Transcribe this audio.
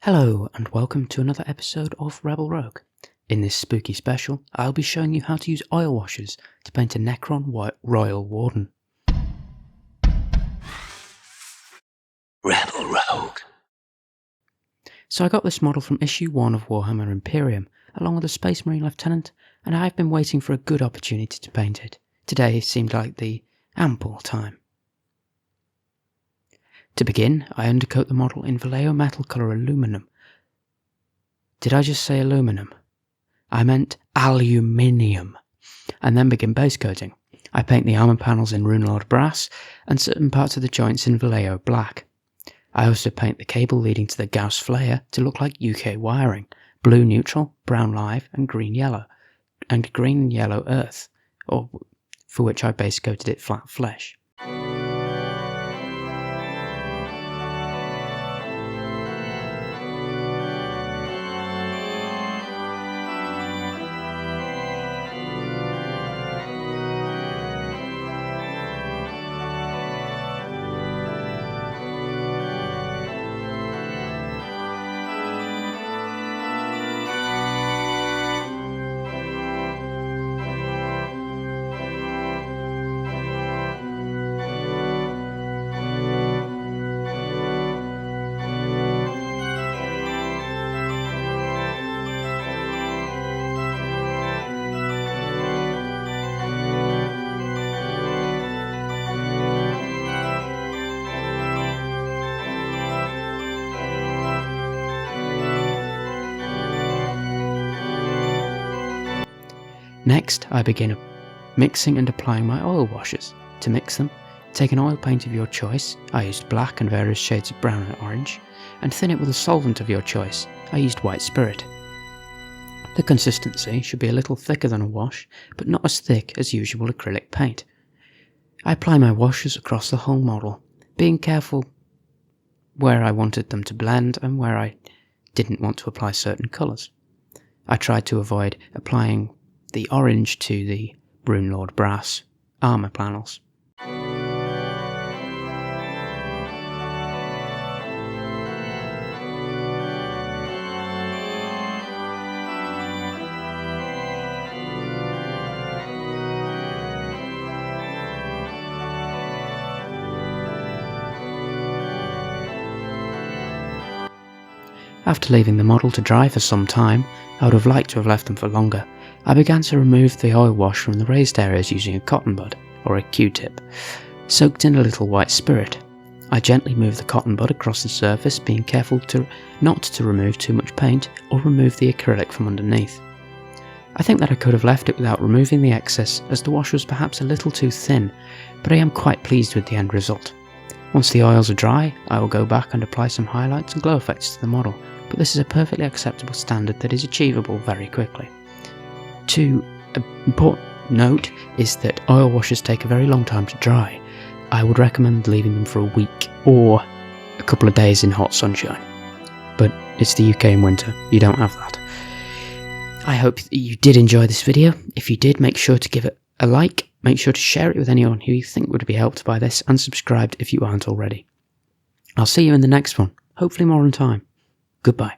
Hello and welcome to another episode of Rebel Rogue. In this spooky special, I'll be showing you how to use oil washers to paint a Necron Royal Warden. Rebel Rogue. So I got this model from issue 1 of Warhammer Imperium, along with a Space Marine Lieutenant, and I've been waiting for a good opportunity to paint it. Today seemed like the ample time. To begin, I undercoat the model in Vallejo metal colour aluminum. Did I just say aluminum? I meant aluminium. And then begin base coating. I paint the armour panels in Runelord brass and certain parts of the joints in Vallejo black. I also paint the cable leading to the Gauss flare to look like UK wiring, blue neutral, brown live and green yellow earth, or for which I base coated it flat flesh. Next, I begin mixing and applying my oil washers. To mix them, take an oil paint of your choice. I used black and various shades of brown and orange, and thin it with a solvent of your choice. I used white spirit. The consistency should be a little thicker than a wash, but not as thick as usual acrylic paint. I apply my washers across the whole model, being careful where I wanted them to blend and where I didn't want to apply certain colours. I tried to avoid applying the orange to the Runelord brass armour panels. After leaving the model to dry for some time, I would have liked to have left them for longer, I began to remove the oil wash from the raised areas using a cotton bud, or a Q-tip, soaked in a little white spirit. I gently moved the cotton bud across the surface, being careful not to remove too much paint or remove the acrylic from underneath. I think that I could have left it without removing the excess, as the wash was perhaps a little too thin, but I am quite pleased with the end result. Once the oils are dry, I will go back and apply some highlights and glow effects to the model, but this is a perfectly acceptable standard that is achievable very quickly. An important note is that oil washers take a very long time to dry. I would recommend leaving them for a week or a couple of days in hot sunshine. But it's the UK in winter, you don't have that. I hope you did enjoy this video. If you did, make sure to give it a like, make sure to share it with anyone who you think would be helped by this, and subscribe if you aren't already. I'll see you in the next one, hopefully more on time. Goodbye.